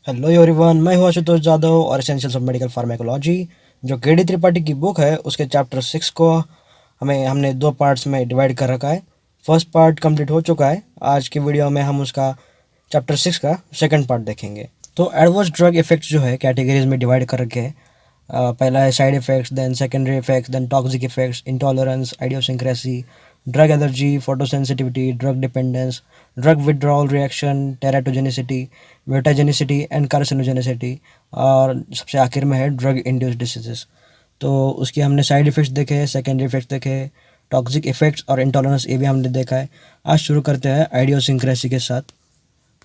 Hello everyone, मैं हूं आशुतोष जादव और एसेंशियल्स ऑफ मेडिकल फार्मेकोलॉजी जो के डी त्रिपाठी की बुक है उसके चैप्टर 6 को हमने दो पार्ट्स में डिवाइड कर रखा है। फर्स्ट पार्ट कंप्लीट हो चुका है। आज की वीडियो में हम उसका चैप्टर 6 का सेकंड पार्ट देखेंगे। तो एडवर्स ड्रग इफेक्ट्स जो है कैटेगरीज में डिवाइड कर रखे हैं। पहला है side effects, then secondary effects, then toxic effects, intolerance, idiosyncrasy, drug allergy, photosensitivity, drug dependence, drug withdrawal reaction, teratogenicity, mutagenicity and carcinogenicity, और सबसे आखिर में है ड्रग इंड्यूस्ड डिसीजेस। तो उसके हमने साइड इफेक्ट्स देखे, सेकेंडरी इफेक्ट्स देखे, टॉक्सिक इफेक्ट्स और इंटॉलरेंस ये भी हमने देखा है। आज शुरू करते हैं आइडियोसिंक्रेसी के साथ।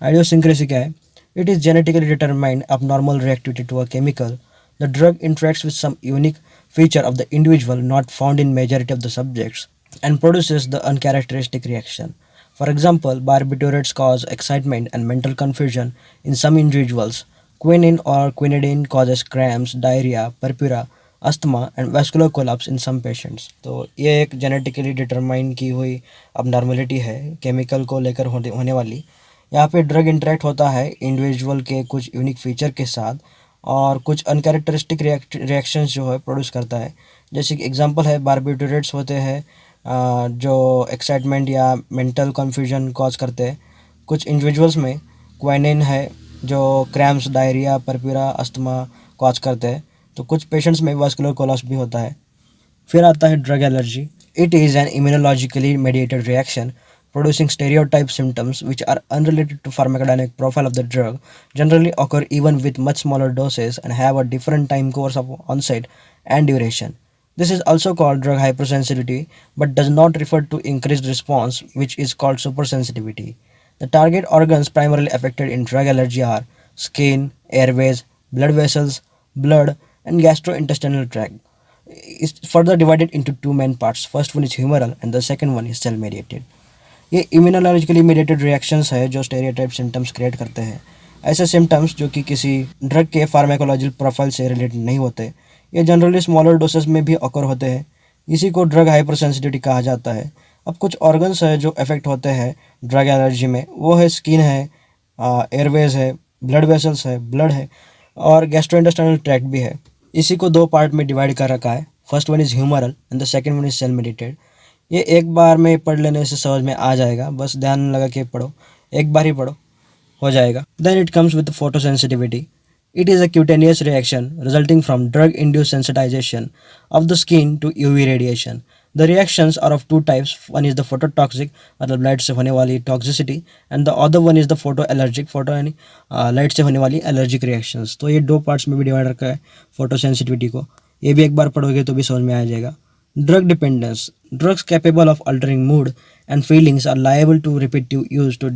आइडियोसिंक्रेसी क्या है? It is genetically determined abnormal reactivity to a chemical. The drug interacts with some unique feature of the individual not found in majority of the subjects and produces the uncharacteristic reaction. For example, barbiturates cause excitement and mental confusion in some individuals. Quinine or quinidine causes cramps, diarrhea, purpura, asthma and vascular collapse in some patients. तो ये एक genetically determine की हुई abnormality है chemical को लेकर होने वाली। यहाँ पे ड्रग इंटरेक्ट होता है इंडिविजुअल के कुछ यूनिक फीचर के साथ और कुछ अनकैरेक्टरिस्टिक रिएक्शंस जो है प्रोड्यूस करता है। जैसे कि एग्जांपल है बारबिटूरेट्स होते हैं जो एक्साइटमेंट या मेंटल कन्फ्यूजन कॉज करते हैं कुछ इंडिविजुअल्स में। क्वानिन है जो cramps, diarrhoea, purpura, asthma cause करते हैं। तो कुछ पेशेंट्स में वास्कुलर कोलैप्स भी होता है। फिर आता है drug allergy. It is an immunologically mediated reaction producing stereotype symptoms which are unrelated to pharmacodynamic profile of the drug, generally occur even with much smaller doses and have a different time course of onset and duration. This is also called drug hypersensitivity but does not refer to increased response, which is called supersensitivity. The target organs primarily affected in drug allergy are skin, airways, blood vessels, blood, and gastrointestinal tract. It's further divided into two main parts. First one is humoral and the second one is cell mediated. ये immunologically mediated reactions है जो stereotype symptoms create करते हैं। ऐसे symptoms जो कि किसी drug के फार्माकोलॉजिकल प्रोफाइल से रिलेटेड नहीं होते, ये जनरली स्मॉलर डोसेस में भी ऑकर होते हैं। इसी को ड्रग हाइपर सेंसिटिविटी कहा जाता है। अब कुछ ऑर्गन्स है जो अफेक्ट होते हैं ड्रग एलर्जी में, वो है स्किन है, एयरवेज है, ब्लड वेसल्स है, ब्लड है और गैस्ट्रोइंटेस्टाइनल ट्रैक्ट भी है। इसी को दो पार्ट में डिवाइड कर रखा है। First one is humoral and the second one is cell mediated. ये एक बार में पढ़ लेने से समझ में आ जाएगा, बस ध्यान लगा के पढ़ो, एक बार ही पढ़ो, हो जाएगा। Then it comes with photosensitivity. It is a cutaneous reaction resulting from drug induced sensitisation of the skin to UV radiation. The reactions are of two types. One is the phototoxic, मतलब light से होने वाली toxicity, and the other one is the photo allergic, photo यानी light से होने वाली allergic reactions. तो ये दो पार्ट्स में भी डिवाइड रखा है फोटोसेंसिटिविटी को। ये भी एक बार पढ़ोगे तो भी समझ में आ जाएगा। Drug dependence. Drugs capable of altering mood and feelings are liable to repetitive use to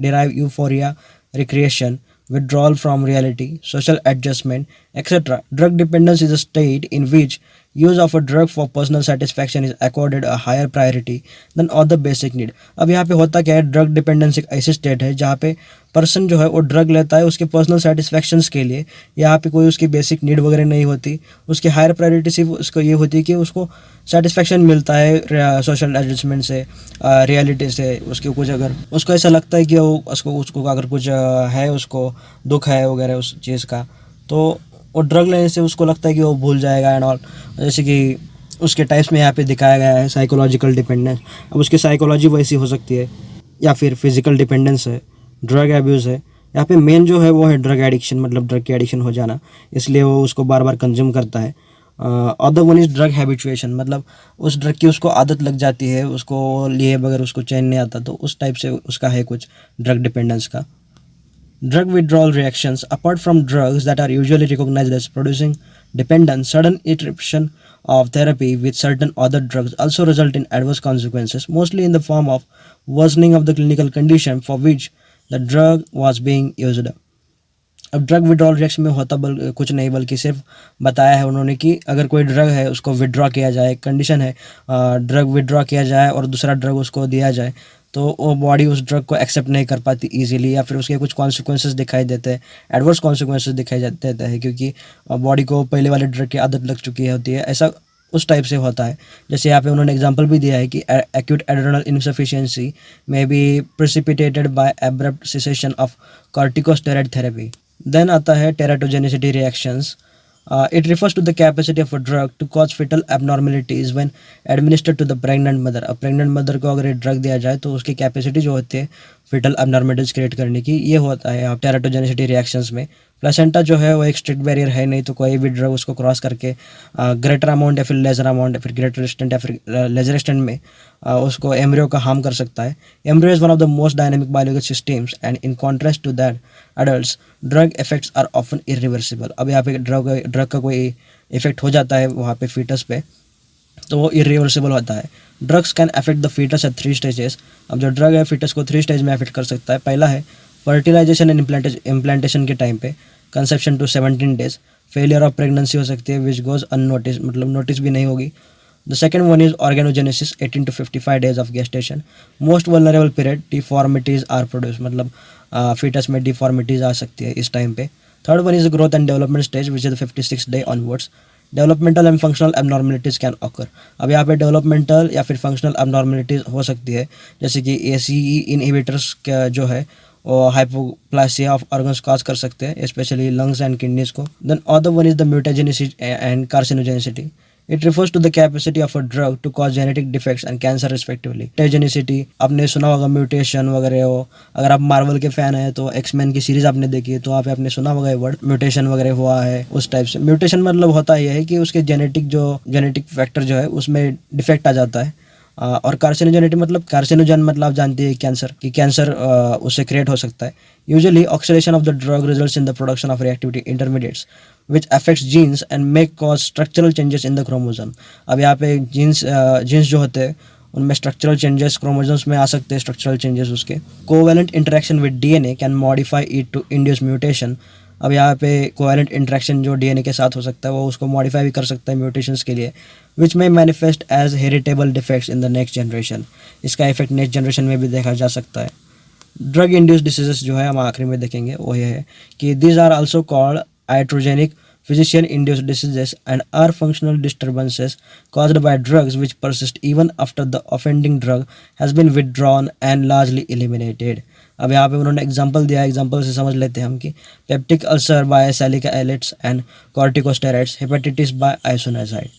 derive euphoria, recreation, withdrawal from reality, social adjustment, etc. Drug dependence is a state in which use of a drug for personal satisfaction is accorded a higher priority than other basic need. अब यहाँ पे होता क्या है, drug dependence एक ऐसी state है जहाँ पे पर्सन जो है वो ड्रग लेता है उसके पर्सनल सेटिस्फैक्शंस के लिए। यहाँ पे कोई उसकी बेसिक नीड वगैरह नहीं होती, उसकी हायर प्रायोरिटी सिर्फ उसको ये होती है कि उसको सेटिस्फैक्शन मिलता है सोशल एडजस्टमेंट से, रियलिटी से। उसके कुछ अगर उसको ऐसा लगता है कि उसको अगर कुछ है, उसको दुख है वगैरह उस चीज़ का, तो वो ड्रग लेने से उसको लगता है कि वो भूल जाएगा एंड ऑल। जैसे कि उसके टाइप्स में यहाँ पे दिखाया गया है साइकोलॉजिकल डिपेंडेंस। अब उसकी साइकोलॉजी वैसी हो सकती है या फिर फिजिकल डिपेंडेंस है, ड्रग एब्यूज़ है। यहाँ पे मेन जो है वो है ड्रग एडिक्शन, मतलब ड्रग की एडिक्शन हो जाना, इसलिए वो उसको बार बार कंज्यूम करता है। Other one is drug habituation, मतलब उस ड्रग की उसको आदत लग जाती है, उसको लिए बगैर उसको चैन नहीं आता, तो उस टाइप से उसका है कुछ ड्रग डिपेंडेंस का। Drug withdrawal reactions, apart from drugs that are usually recognized as producing dependence, sudden interruption of therapy with certain other drugs also result in adverse consequences, mostly in the form of worsening of the clinical condition for which the drug was being used. अब drug withdrawal reaction में होता कुछ नहीं, बल्कि सिर्फ बताया है उन्होंने कि अगर कोई ड्रग है उसको विड्रॉ किया जाए, कंडीशन है ड्रग विड्रॉ किया जाए और दूसरा ड्रग उसको दिया जाए, तो वो बॉडी उस ड्रग को एक्सेप्ट नहीं कर पाती इजीली, या फिर उसके कुछ कॉन्सिक्वेंसेस दिखाई देते हैं, एडवर्स कॉन्सिक्वेंसेस दिखाई देते हैं, क्योंकि बॉडी को पहले वाले ड्रग की आदत लग चुकी होती है। ऐसा उस टाइप से होता है। जैसे यहाँ पे उन्होंने एग्जांपल भी दिया है कि एक्यूट एड्रेनल इनसफिशिएंसी में be precipitated by abrupt cessation of corticosteroid therapy. Then आता है teratogenicity reactions. It refers to the capacity of a drug to cause fetal abnormalities when administered to the pregnant mother. अब pregnant mother को अगर ये drug दिया जाए तो उसकी कैपेसिटी जो होती है fetal abnormalities क्रिएट करने की, ये होता है टेराटोजेनिसिटी रिएक्शंस में. प्लेसेंटा जो है वो एक स्ट्रिक्ट बैरियर है नहीं, तो कोई भी ड्रग उसको क्रॉस करके ग्रेटर अमाउंट या फिर लेजर अमाउंट या फिर ग्रेटर एक्सटेंट या फिर लेजर एक्सटेंट में उसको एम्ब्रियो का हार्म कर सकता है. Embryo is one of the most dynamic biological systems and in contrast to that adults drug effects are often irreversible. अब यहाँ पे ड्रग का कोई इफेक्ट हो जाता है वहाँ पे फीटस पे तो वो इरिवर्सिबल होता है. Drugs can affect the foetus at 3 stages. अब जो ड्रग है फीटस को 3 स्टेज में अफेक्ट कर सकता है. पहला है फर्टिलाइजेशन एंड इम्प्लांटेशन के टाइम पे, conception to 17 days. Failure of pregnancy हो सकती है विच गोज अननोटिस, मतलब नोटिस भी नहीं होगी. The second one is organogenesis 18 to 55 days of gestation. Most vulnerable period, deformities are produce, मतलब फीटस में डिफॉर्मिटीज आ सकती है इस टाइम पे. Third one is growth and development stage which is 56 day onwards. Developmental and functional abnormalities can occur. अब यहाँ पे डेवलपमेंटल या फिर फंक्शनल एबनॉर्मलिटीज़ हो सकती है, जैसे कि ACE इनहिबिटर्स का जो है वो हाइपोप्लासिया ऑफ ऑर्गन्स कॉज कर सकते हैं, स्पेशली लंग्स एंड किडनीज को. Then other one is the mutagenicity and carcinogenicity. It refers to the capacity of a drug to cause genetic defects and cancer respectively. Mutagenicity आपने सुना होगा, mutation वगैरह हो. अगर आप मार्वल के फैन हैं तो एक्समैन की सीरीज आपने देखी है तो आप आपने सुना होगा ये वर्ड म्यूटेशन वगैरह हुआ है उस टाइप से. म्यूटेशन मतलब होता यह है कि उसके जेनेटिक फैक्टर जो है उसमें डिफेक्ट आ जाता है. और कार्सिनोजेनिटी मतलब कार्सिनोजन मतलब आप जानते हैं कैंसर, कि कैंसर उससे क्रिएट हो सकता है. Usually oxidation of the drug results in the production of reactivity intermediates which affects genes and may cause structural changes in the chromosome. अब यहाँ पे जीन्स जो होते हैं उनमें स्ट्रक्चरल चेंजेस क्रोमोसोम्स में आ सकते हैं. स्ट्रक्चरल चेंजेस उसके covalent interaction with DNA can modify it to induce mutation. अब यहाँ पे कोवैलेंट इंटरेक्शन जो DNA के साथ हो सकता है वो उसको मॉडिफाई भी कर सकता है म्यूटेशंस के लिए, विच में manifest as heritable defects in the next generation. इसका इफेक्ट नेक्स्ट जनरेशन में भी देखा जा सकता है. ड्रग इंड्यूस डिसीजेस जो है हम आखिरी में देखेंगे वो ये है कि these are also called iatrogenic physician-induced diseases and are functional disturbances caused by drugs which persist even after the offending drug has been withdrawn and largely eliminated. अब यहाँ पे उन्होंने एग्जांपल दिया है, एग्जांपल से समझ लेते हैं हम कि peptic ulcer by salic acids and corticosteroids, hepatitis by isoniazid.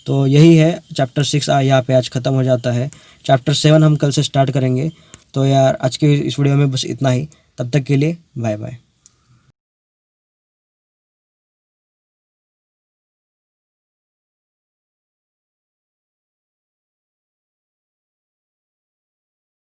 तो यही है चैप्टर 6 यहाँ पे आज ख़त्म हो जाता है. चैप्टर 7 हम कल से स्टार्ट करेंगे. तो यार आज के इस वीडियो में बस इतना ही. तब तक के लिए बाय बाय.